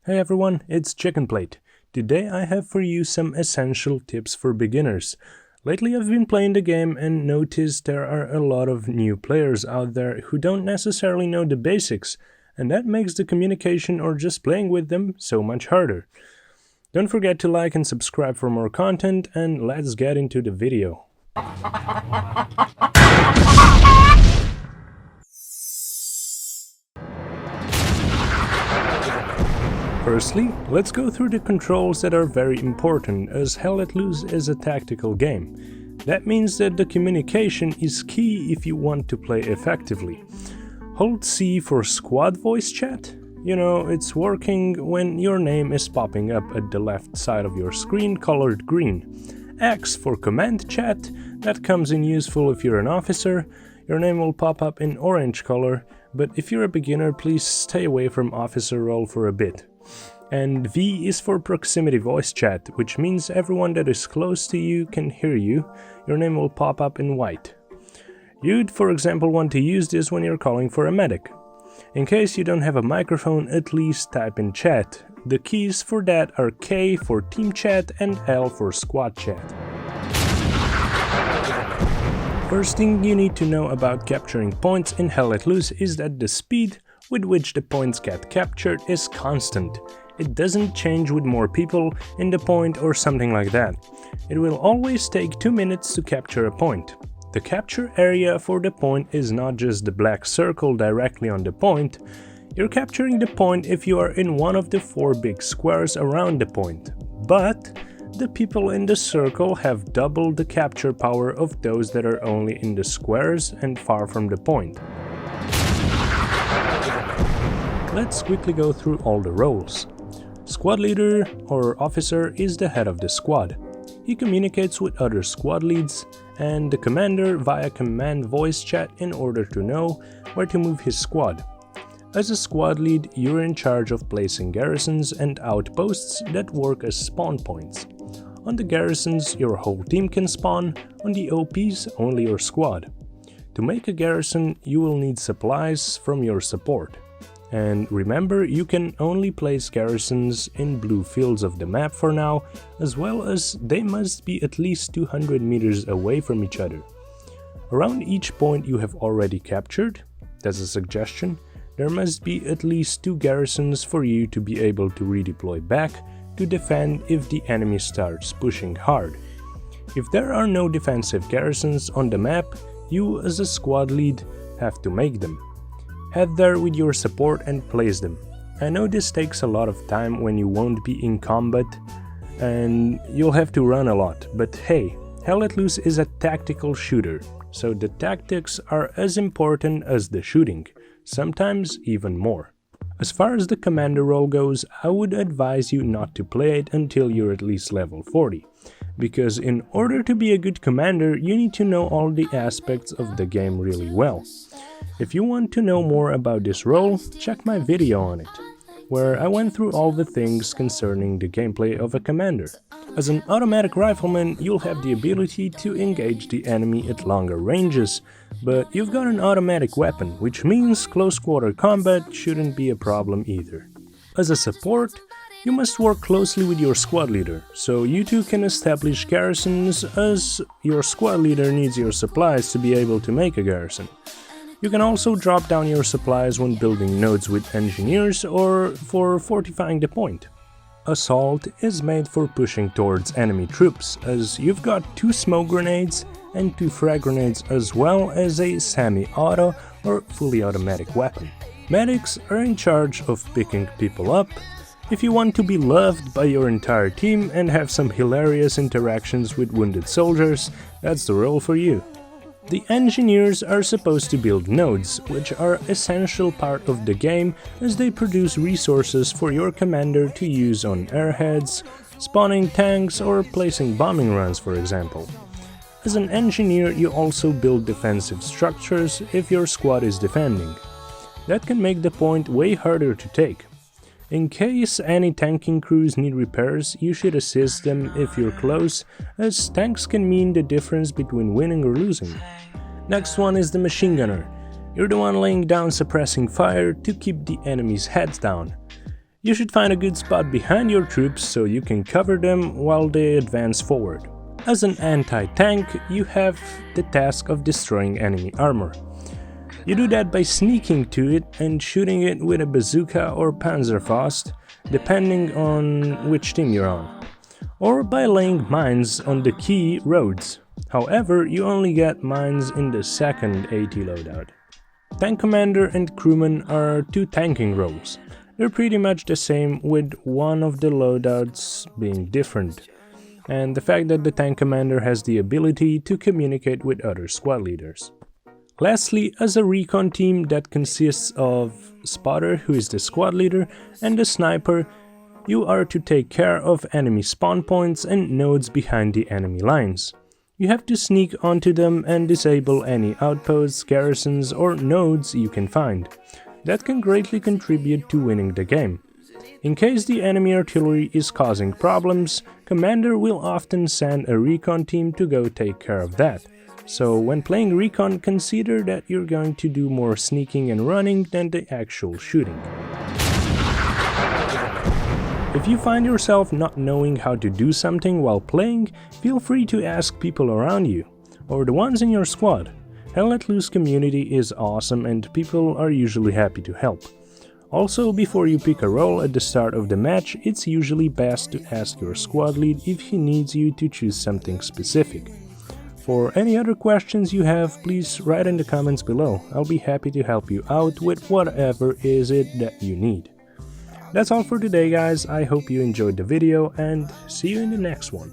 Hey everyone, it's Chicken Plate. Today I have for you some essential tips for beginners. Lately I've been playing the game and noticed there are a lot of new players out there who don't necessarily know the basics, and that makes the communication or just playing with them so much harder. Don't forget to like and subscribe for more content, and let's get into the video. Firstly, let's go through the controls that are very important, as Hell Let Loose is a tactical game. That means that the communication is key if you want to play effectively. Hold C for squad voice chat. You know, it's working when your name is popping up at the left side of your screen colored green. X for command chat. That comes in useful if you're an officer. Your name will pop up in orange color, but if you're a beginner, please stay away from officer role for a bit. And V is for proximity voice chat, which means everyone that is close to you can hear you. Your name will pop up in white. You'd, for example, want to use this when you're calling for a medic. In case you don't have a microphone, at least type in chat. The keys for that are K for team chat and L for squad chat. First thing you need to know about capturing points in Hell Let Loose is that the speed with which the points get captured is constant. It doesn't change with more people in the point or something like that. It will always take 2 minutes to capture a point. The capture area for the point is not just the black circle directly on the point. You're capturing the point if you are in one of the 4 big squares around the point. But the people in the circle have double the capture power of those that are only in the squares and far from the point. Let's quickly go through all the roles. Squad leader or officer is the head of the squad. He communicates with other squad leads and the commander via command voice chat in order to know where to move his squad. As a squad lead, you're in charge of placing garrisons and outposts that work as spawn points. On the garrisons, your whole team can spawn, on the OPs, only your squad. To make a garrison, you will need supplies from your support. And remember, you can only place garrisons in blue fields of the map for now, as well as they must be at least 200 meters away from each other. Around each point you have already captured, that's a suggestion, there must be at least 2 garrisons for you to be able to redeploy back to defend if the enemy starts pushing hard. If there are no defensive garrisons on the map, you as a squad lead have to make them. Head there with your support and place them. I know this takes a lot of time when you won't be in combat and you'll have to run a lot, but hey, Hell Let Loose is a tactical shooter, so the tactics are as important as the shooting, sometimes even more. As far as the commander role goes, I would advise you not to play it until you're at least level 40, because in order to be a good commander, you need to know all the aspects of the game really well. If you want to know more about this role, check my video on it, where I went through all the things concerning the gameplay of a commander. As an automatic rifleman, you'll have the ability to engage the enemy at longer ranges, but you've got an automatic weapon, which means close quarter combat shouldn't be a problem either. As a support, you must work closely with your squad leader, so you two can establish garrisons as your squad leader needs your supplies to be able to make a garrison. You can also drop down your supplies when building nodes with engineers or for fortifying the point. Assault is made for pushing towards enemy troops, as you've got 2 smoke grenades and 2 frag grenades as well as a semi-auto or fully automatic weapon. Medics are in charge of picking people up. If you want to be loved by your entire team and have some hilarious interactions with wounded soldiers, that's the role for you. The engineers are supposed to build nodes, which are an essential part of the game as they produce resources for your commander to use on airheads, spawning tanks or placing bombing runs, for example. As an engineer, you also build defensive structures if your squad is defending. That can make the point way harder to take. In case any tanking crews need repairs, you should assist them if you're close, as tanks can mean the difference between winning or losing. Next one is the machine gunner. You're the one laying down suppressing fire to keep the enemy's heads down. You should find a good spot behind your troops so you can cover them while they advance forward. As an anti-tank, you have the task of destroying enemy armor. You do that by sneaking to it and shooting it with a bazooka or Panzerfaust, depending on which team you're on, or by laying mines on the key roads. However, you only get mines in the second AT loadout. Tank Commander and Crewman are two tanking roles. They're pretty much the same, with one of the loadouts being different, and the fact that the Tank Commander has the ability to communicate with other squad leaders. Lastly, as a recon team that consists of Spotter, who is the squad leader, and the Sniper, you are to take care of enemy spawn points and nodes behind the enemy lines. You have to sneak onto them and disable any outposts, garrisons, or nodes you can find. That can greatly contribute to winning the game. In case the enemy artillery is causing problems, Commander will often send a recon team to go take care of that. So when playing recon, consider that you're going to do more sneaking and running than the actual shooting. If you find yourself not knowing how to do something while playing, feel free to ask people around you, or the ones in your squad. Hell Let Loose community is awesome and people are usually happy to help. Also, before you pick a role at the start of the match, it's usually best to ask your squad lead if he needs you to choose something specific. For any other questions you have, please write in the comments below. I'll be happy to help you out with whatever is it that you need. That's all for today, guys. I hope you enjoyed the video and see you in the next one.